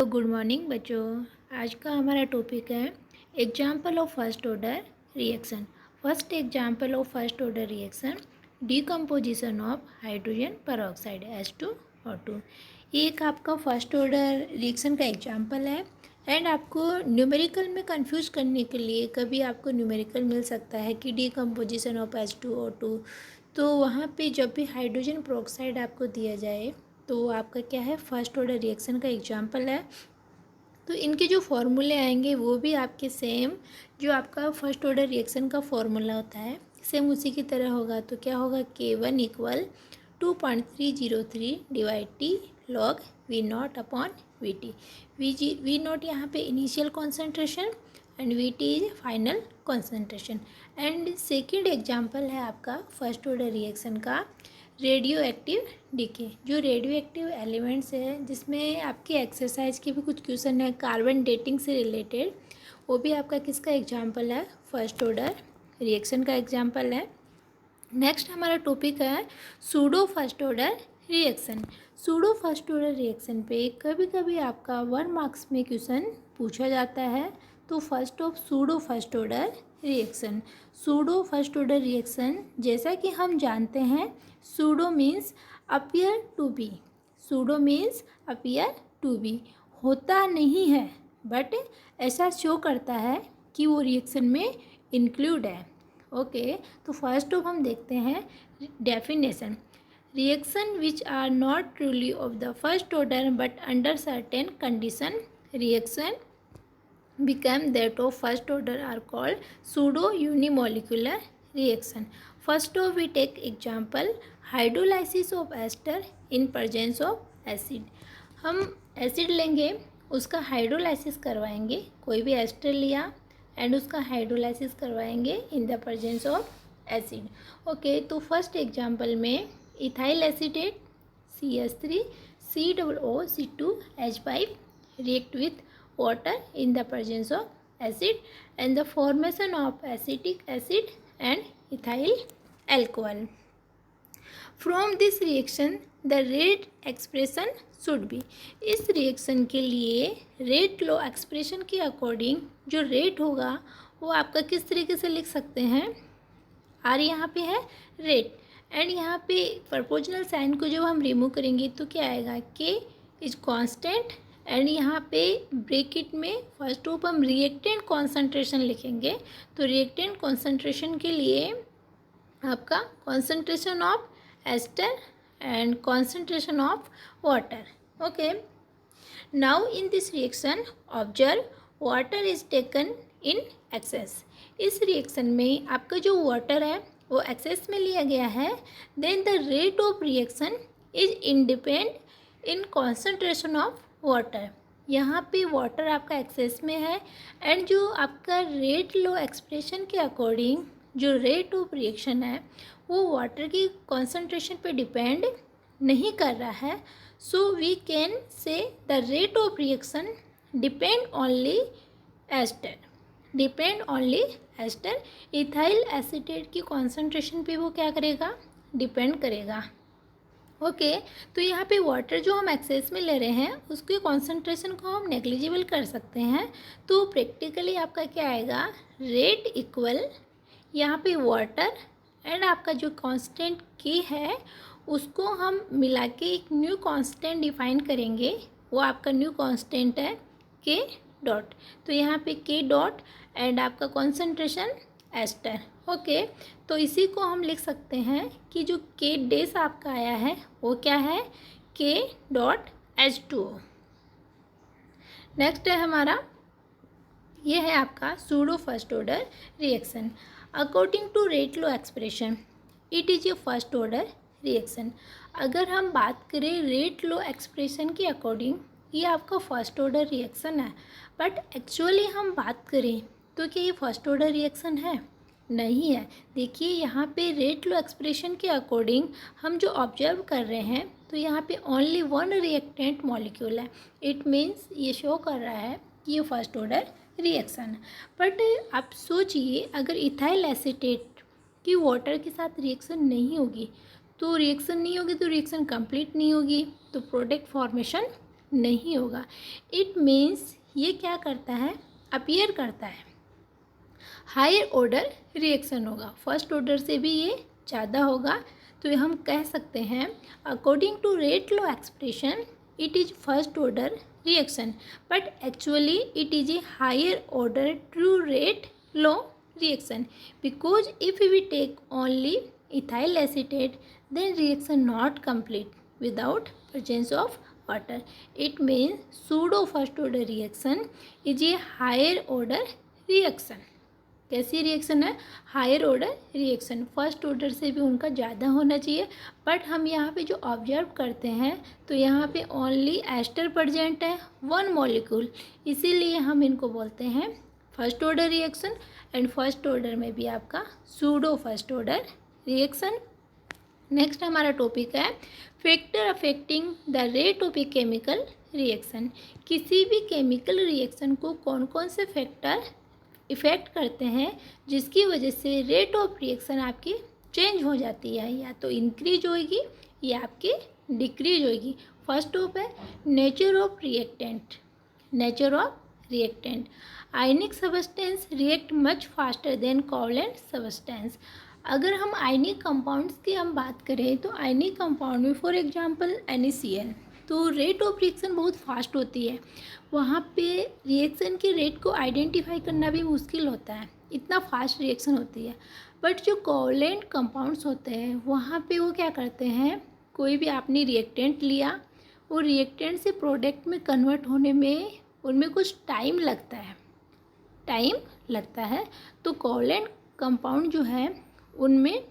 तो good morning बच्चों। आज का हमारा टॉपिक है example of first order reaction. First example of first order reaction, decomposition of hydrogen peroxide H2O2। ये एक आपका फर्स्ट ऑर्डर रिएक्शन का एग्जाम्पल है। एंड आपको न्यूमेरिकल में कंफ्यूज करने के लिए कभी आपको न्यूमेरिकल मिल सकता है कि डिकम्पोजिशन ऑफ H2O2, तो वहाँ पे जब भी हाइड्रोजन पेरोक्साइड आपको दिया जाए तो आपका क्या है, फर्स्ट ऑर्डर रिएक्शन का एग्जाम्पल है। तो इनके जो फॉर्मूले आएंगे वो भी आपके सेम जो आपका फर्स्ट ऑर्डर रिएक्शन का फॉर्मूला होता है सेम उसी की तरह होगा। तो क्या होगा, K1 equal 2.303 divide T log V0 upon VT। V0 यहाँ पे initial concentration and VT is final concentration. And second example है आपका फर्स्ट ऑर्डर रिएक्शन का रेडियो एक्टिव डीके। जो रेडियो एक्टिव एलिमेंट्स है जिसमें आपकी एक्सरसाइज के भी कुछ क्वेश्चन है कार्बन डेटिंग से रिलेटेड, वो भी आपका किसका एग्जाम्पल है, फर्स्ट ऑर्डर रिएक्शन का एग्जाम्पल है। नेक्स्ट हमारा टॉपिक है pseudo first order reaction. Pseudo first order reaction पे कभी कभी आपका 1 मार्क्स में क्वेश्चन पूछा जाता है। तो first of pseudo first order reaction. Pseudo first order reaction जैसा कि हम जानते हैं, pseudo means appear to be. Pseudo means appear to be, होता नहीं है बट ऐसा शो करता है कि वो रिएक्शन में इंक्लूड है। ओके, तो फर्स्ट ऑफ हम देखते हैं definition. Reaction which are not truly of the first order but under certain condition reaction become that of first order are called pseudo unimolecular reaction. First of we take example hydrolysis of ester in presence of acid। हम acid लेंगे, उसका hydrolysis करवाएंगे, कोई भी ester लिया and उसका hydrolysis करवाएंगे in the presence of acid. Okay, तो फर्स्ट एग्जांपल में ethyl acetate CH3 COO(C2H5) react with water in the presence of acid and the formation of acetic acid and ethyl alcohol. From this reaction the rate expression should be। इस reaction के लिए rate law expression के according जो rate होगा वो आपका किस तरीके से लिख सकते हैं, आर यहाँ पे है रेट एंड यहाँ पे प्रपोजनल साइन को जब हम रिमूव करेंगे तो क्या आएगा, के इज कांस्टेंट एंड यहाँ पे ब्रैकेट में फर्स्ट ऑफ हम रिएक्टेंट कॉन्सेंट्रेशन लिखेंगे। तो रिएक्टेंट कॉन्सेंट्रेशन के लिए आपका concentration of ester and concentration of water. Okay, now in this reaction observe water is taken in excess. इस रिएक्शन में आपका जो वाटर है वो एक्सेस में लिया गया है। Then the rate of reaction is independent concentration of water. यहाँ पे वाटर आपका एक्सेस में है एंड जो आपका रेट लॉ एक्सप्रेशन के अकॉर्डिंग जो रेट ऑफ रिएक्शन है वो वाटर की कॉन्सेंट्रेशन पे डिपेंड नहीं कर रहा है। So we can say the rate of reaction depend only ester, depend only ester. Ethyl acetate की कॉन्सेंट्रेशन पे वो क्या करेगा, डिपेंड करेगा। ओके, तो यहाँ पे वाटर जो हम एक्सेस में ले रहे हैं उसके कॉन्सेंट्रेशन को हम नेग्लिजिबल कर सकते हैं। तो प्रैक्टिकली आपका क्या आएगा, रेट इक्वल यहाँ पे वाटर एंड आपका जो कांस्टेंट के है उसको हम मिला के एक न्यू कांस्टेंट डिफाइन करेंगे। वो आपका न्यू कांस्टेंट है के डॉट। तो यहाँ पे के डॉट एंड आपका कॉन्सेंट्रेशन एस्टर। ओके, तो इसी को हम लिख सकते हैं कि जो के डेस आपका आया है वो क्या है, के डॉट H2O। नेक्स्ट है हमारा, ये है आपका pseudo first order reaction. According to rate law expression it is a first order reaction. अगर हम बात करें रेट लॉ एक्सप्रेशन के अकॉर्डिंग ये आपका फर्स्ट ऑर्डर रिएक्शन है, बट एक्चुअली हम बात करें तो क्या ये फर्स्ट ऑर्डर रिएक्शन है, नहीं है। देखिए यहाँ पे रेट लॉ एक्सप्रेशन के अकॉर्डिंग हम जो ऑब्जर्व कर रहे हैं तो यहाँ पे ओनली 1 रिएक्टेंट मॉलिक्यूल है। इट मीन्स ये शो कर रहा है कि ये फर्स्ट ऑर्डर रिएक्शन है। बट आप सोचिए अगर इथाइल एसीटेट की वाटर के साथ रिएक्शन नहीं होगी तो रिएक्शन कंप्लीट नहीं होगी, तो प्रोडक्ट फॉर्मेशन नहीं होगा। इट मीन्स ये क्या करता है, अपीयर करता है, हायर ऑर्डर रिएक्शन होगा, फर्स्ट ऑर्डर से भी ये ज़्यादा होगा। तो हम कह सकते हैं according to rate law expression it is first order reaction, but actually it is a higher order true rate law reaction, because if we take only ethyl acetate then reaction not complete without presence of water. It means pseudo first order reaction is a higher order reaction. कैसी reaction है, higher order reaction, first order से भी उनका ज़्यादा होना चाहिए। But हम यहाँ पे जो ऑब्जर्व करते हैं तो यहाँ पे ओनली एस्टर प्रेजेंट है, वन मॉलिक्यूल, इसीलिए हम इनको बोलते हैं first order reaction. And first order में भी आपका pseudo first order reaction. Next हमारा टॉपिक है factor affecting the rate of a chemical reaction. किसी भी केमिकल रिएक्शन को कौन कौन से फैक्टर इफ़ेक्ट करते हैं जिसकी वजह से रेट ऑफ रिएक्शन आपकी चेंज हो जाती है, या तो इंक्रीज होएगी या आपकी डिक्रीज होएगी। फर्स्ट ऑफ है nature of reactant. Nature of reactant, ionic substance react much faster than covalent substance. अगर हम आयनिक कंपाउंड्स की हम बात करें तो आयनिक कंपाउंड में फॉर एग्जांपल NaCl, तो रेट ऑफ रिएक्शन बहुत फास्ट होती है, वहाँ पे रिएक्शन के रेट को आइडेंटिफाई करना भी मुश्किल होता है, इतना फास्ट रिएक्शन होती है। बट जो कोवलेंट कंपाउंड्स होते हैं वहाँ पे वो क्या करते हैं, कोई भी आपने रिएक्टेंट लिया, वो रिएक्टेंट से प्रोडक्ट में कन्वर्ट होने में उनमें कुछ टाइम लगता है। तो कोवलेंट कंपाउंड जो है उनमें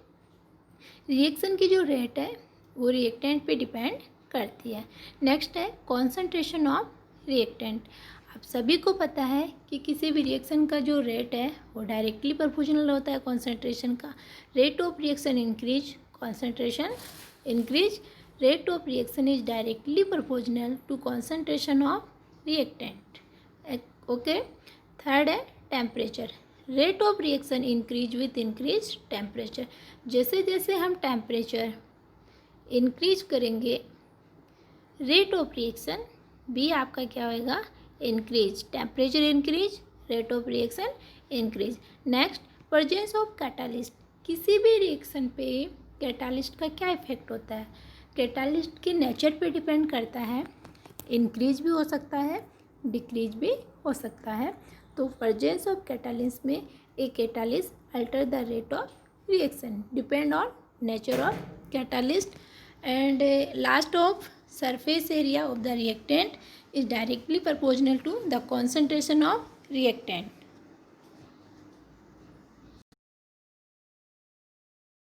रिएक्शन की जो रेट है वो रिएक्टेंट पे डिपेंड करती है। नेक्स्ट है कॉन्सेंट्रेशन ऑफ रिएक्टेंट। आप सभी को पता है कि किसी भी रिएक्शन का जो रेट है वो डायरेक्टली प्रोपोर्शनल होता है कॉन्सेंट्रेशन का। Rate of reaction increase, concentration increase, rate of reaction is directly proportional to concentration of reactant. Okay. Third है temperature. Rate of reaction increase with increase temperature. जैसे जैसे हम टेम्परेचर इंक्रीज करेंगे rate of reaction भी आपका क्या होएगा, increase. Temperature increase, rate of reaction increase. Next presence of catalyst. किसी भी रिएक्शन पे कैटालिस्ट का क्या इफेक्ट होता है, कैटालिस्ट के नेचर पे डिपेंड करता है, इंक्रीज भी हो सकता है, डिक्रीज भी हो सकता है। तो प्रेजेंस ऑफ कैटालिस्ट में a catalyst alter the rate of reaction, depend on nature of catalyst. And last of surface area of the reactant is directly proportional to the concentration of reactant.